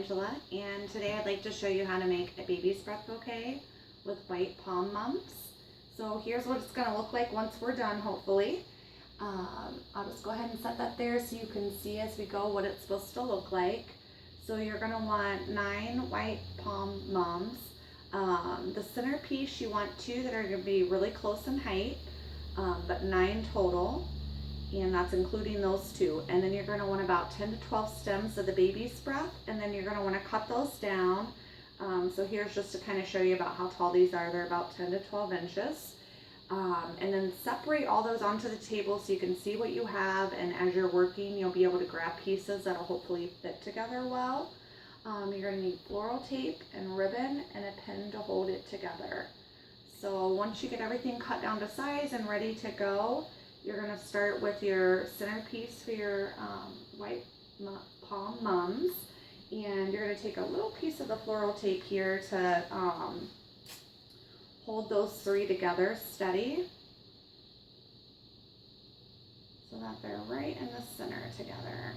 Angela, and today I'd like to show you how to make a baby's breath bouquet with white palm mums. So here's what it's going to look like once we're done, hopefully. I'll just go ahead and set that there so you can see as we go what it's supposed to look like. So you're going to want 9 white palm mums. The centerpiece, you want 2 that are going to be really close in height, but 9 total. And that's including those 2. And then you're going to want about 10 to 12 stems of the baby's breath, and then you're going to want to cut those down. So here's just to kind of show you about how tall these are. They're about 10 to 12 inches. And then separate all those onto the table so you can see what you have, and as you're working you'll be able to grab pieces that'll hopefully fit together well. You're going to need floral tape and ribbon and a pin to hold it together. So once you get everything cut down to size and ready to go, you're going to start with your centerpiece for your white palm mums, and you're going to take a little piece of the floral tape here to hold those 3 together steady so that they're right in the center together.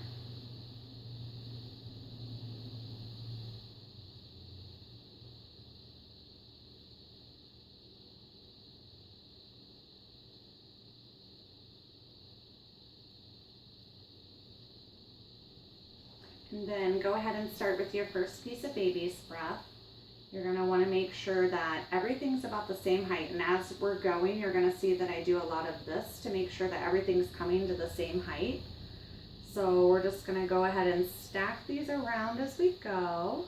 And then go ahead and start with your first piece of baby's breath. You're going to want to make sure that everything's about the same height. And as we're going, you're going to see that I do a lot of this to make sure that everything's coming to the same height. So we're just going to go ahead and stack these around as we go.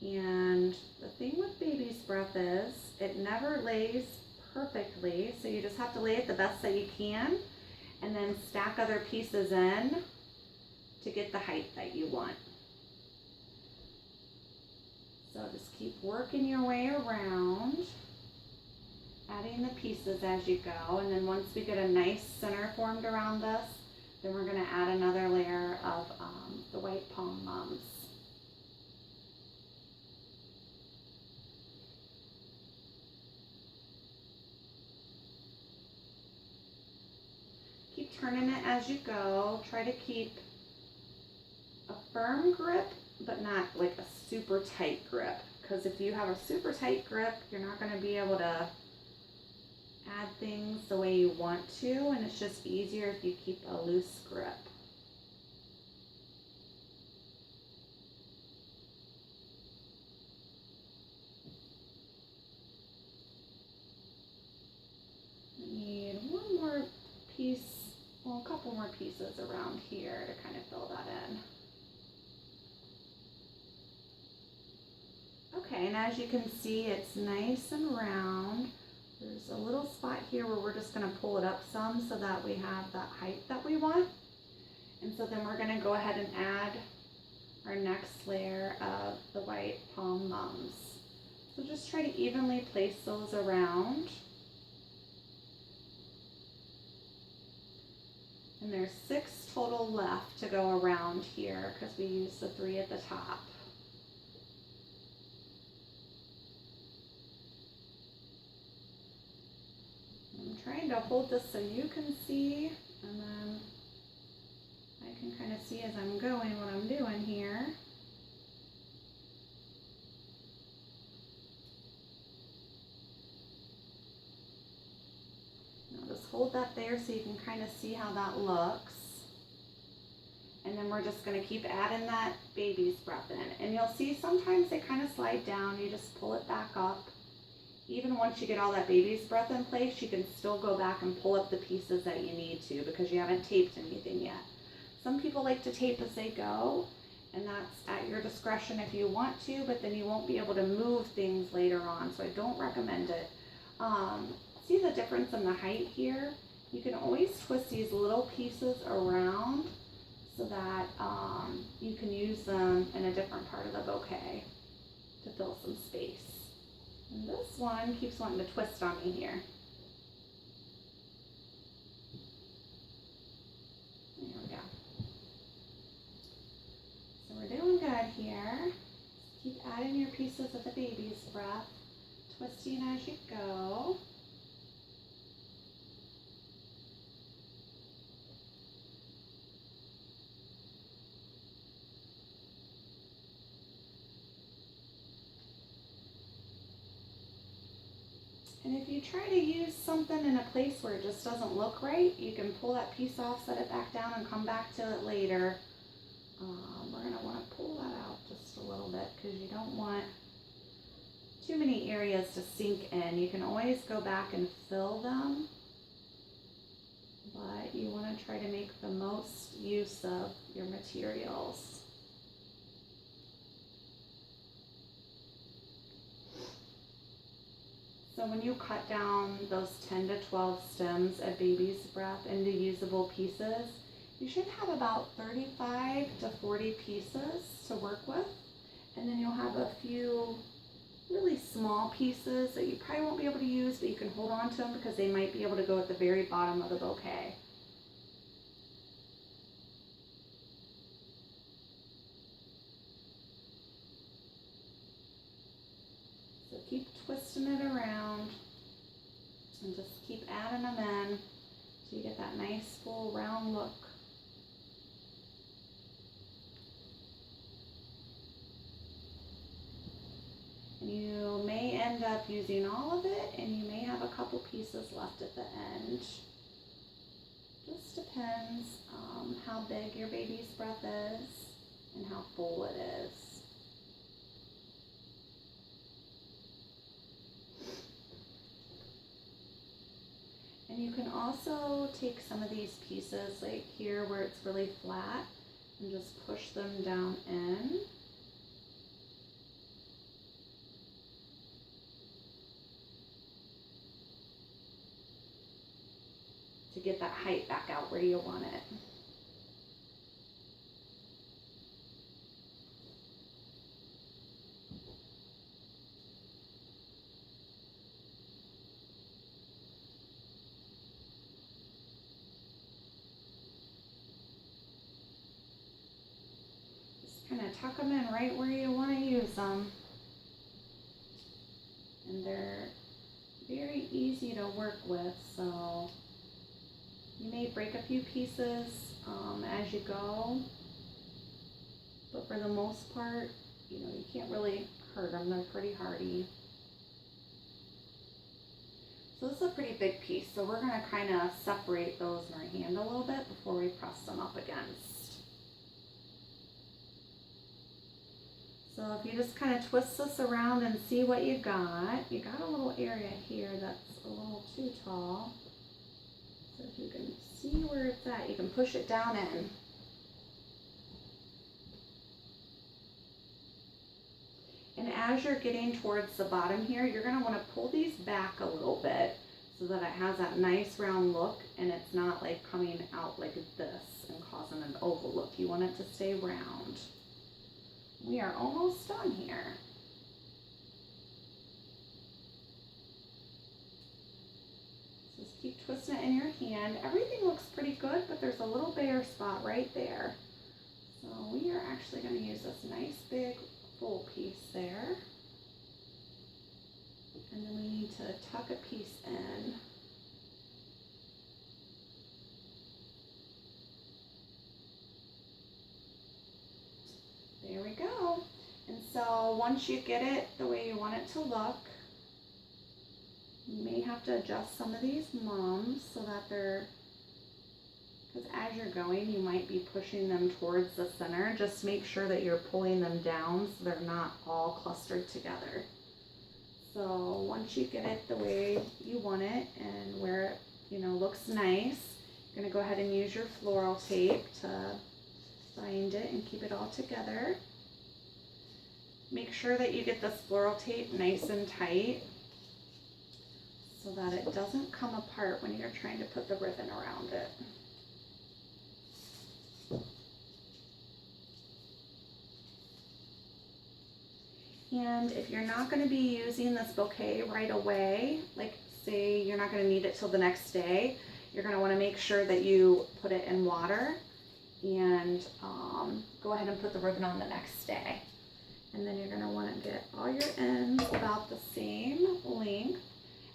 And the thing with baby's breath is it never lays perfectly. So you just have to lay it the best that you can, and then stack other pieces in to get the height that you want. So just keep working your way around, adding the pieces as you go, and then once we get a nice center formed around this, then we're going to add another layer of the white palm mums. Keep turning it as you go. Try to keep a firm grip, but not like a super tight grip, because if you have a super tight grip, you're not going to be able to add things the way you want to, and it's just easier if you keep a loose grip. I need one more piece, well, a couple more pieces around here to kind of fill that in. Okay, and as you can see, it's nice and round. There's a little spot here where we're just going to pull it up some so that we have that height that we want. And so then we're going to go ahead and add our next layer of the white palm mums. So just try to evenly place those around. And there's 6 total left to go around here because we used the 3 at the top. I'm trying to hold this so you can see, and then I can kind of see as I'm going what I'm doing here. Now just hold that there so you can kind of see how that looks. And then we're just going to keep adding that baby's breath in. And you'll see sometimes they kind of slide down. You just pull it back up. Even once you get all that baby's breath in place, you can still go back and pull up the pieces that you need to because you haven't taped anything yet. Some people like to tape as they go, and that's at your discretion if you want to, but then you won't be able to move things later on, so I don't recommend it. See the difference in the height here? You can always twist these little pieces around so that you can use them in a different part of the bouquet to fill some space. And this one keeps wanting to twist on me here. There we go. So we're doing good here. Keep adding your pieces of the baby's breath, twisting as you go. And if you try to use something in a place where it just doesn't look right, you can pull that piece off, set it back down, and come back to it later. We're going to want to pull that out just a little bit because you don't want too many areas to sink in. You can always go back and fill them, but you want to try to make the most use of your materials. So when you cut down those 10 to 12 stems of baby's breath into usable pieces, you should have about 35 to 40 pieces to work with. And then you'll have a few really small pieces that you probably won't be able to use, but you can hold on to them because they might be able to go at the very bottom of the bouquet. So keep twisting it around and just keep adding them in so you get that nice full round look. And you may end up using all of it, and you may have a couple pieces left at the end. Just depends how big your baby's breath is and how full it is. And you can also take some of these pieces, like here where it's really flat, and just push them down in. To get that height back out where you want it. Just kind of tuck them in right where you want to use them. And they're very easy to work with, so you may break a few pieces as you go, but for the most part, you can't really hurt them. They're pretty hardy. So this is a pretty big piece, so we're going to kind of separate those in our hand a little bit before we press them up against. So if you just kind of twist this around and see what you got a little area here that's a little too tall. So if you can see where it's at, you can push it down in. And as you're getting towards the bottom here, you're going to want to pull these back a little bit so that it has that nice round look and it's not like coming out like this and causing an oval look. You want it to stay round. We are almost done here. Just keep twisting it in your hand. Everything looks pretty good, but there's a little bare spot right there. So we are actually going to use this nice big full piece there. And then we need to tuck a piece in. There we go. And so once you get it the way you want it to look, you may have to adjust some of these mums so that they're, because as you're going, you might be pushing them towards the center. Just make sure that you're pulling them down so they're not all clustered together. So once you get it the way you want it and where it, looks nice, you're gonna go ahead and use your floral tape to bind it and keep it all together. Make sure that you get this floral tape nice and tight so that it doesn't come apart when you're trying to put the ribbon around it. And if you're not going to be using this bouquet right away, like say you're not going to need it till the next day, you're going to want to make sure that you put it in water and go ahead and put the ribbon on the next day. And then you're going to want to get all your ends about the same length.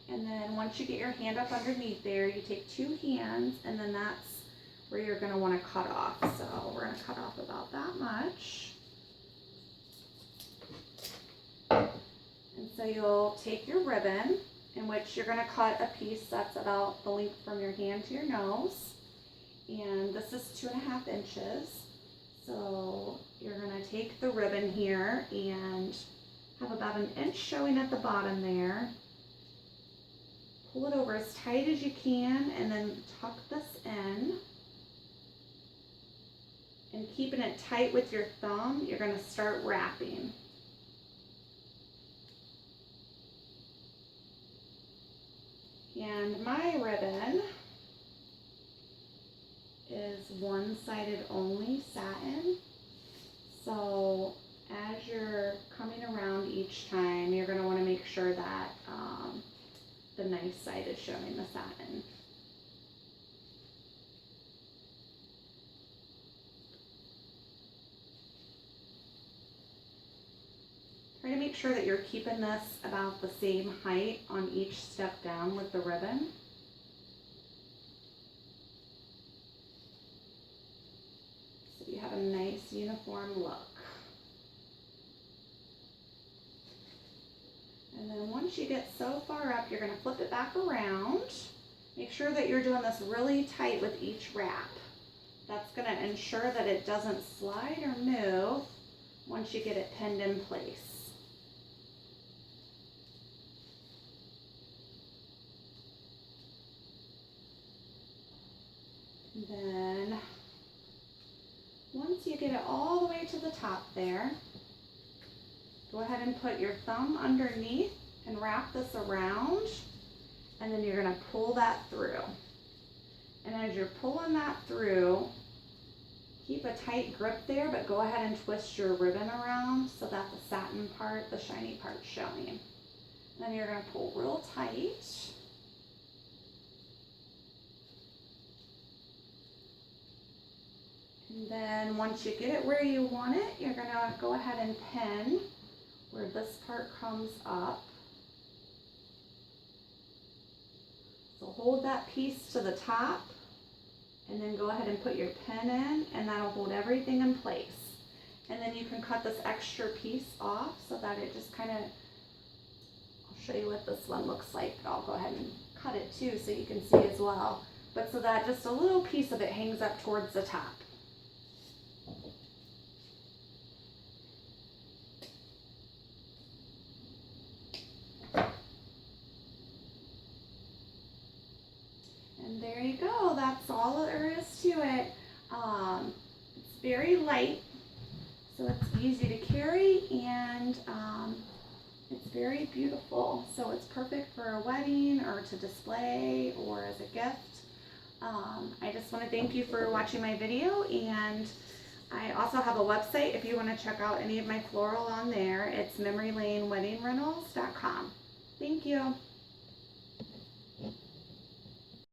And then once you get your hand up underneath there, you take two hands, and then that's where you're going to want to cut off. So we're going to cut off about that much. And so you'll take your ribbon in which you're going to cut a piece that's about the length from your hand to your nose. And this is 2.5 inches. So you're going to take the ribbon here and have about 1 inch showing at the bottom there. Pull it over as tight as you can and then tuck this in. And keeping it tight with your thumb, you're going to start wrapping. And my ribbon is one-sided only satin. So as you're coming around each time, you're going to want to make sure that the nice side is showing the satin. Try to make sure that you're keeping this about the same height on each step down with the ribbon. So you have a nice uniform look. And then once you get so far up, you're going to flip it back around. Make sure that you're doing this really tight with each wrap. That's going to ensure that it doesn't slide or move once you get it pinned in place. And then once you get it all the way to the top there, go ahead and put your thumb underneath and wrap this around, and then you're going to pull that through. And as you're pulling that through, keep a tight grip there, but go ahead and twist your ribbon around so that the satin part, the shiny part's showing. And then you're going to pull real tight. And then once you get it where you want it, you're going to go ahead and pin where this part comes up. So hold that piece to the top and then go ahead and put your pin in, and that'll hold everything in place. And then you can cut this extra piece off so that it just kind of, I'll show you what this one looks like, but I'll go ahead and cut it too so you can see as well. But so that just a little piece of it hangs up towards the top. And there you go, that's all there is to it. It's very light, so it's easy to carry, and it's very beautiful. So it's perfect for a wedding or to display or as a gift. I just want to thank you for watching my video, and I also have a website if you want to check out any of my floral on there. It's memorylaneweddingrentals.com. Thank you.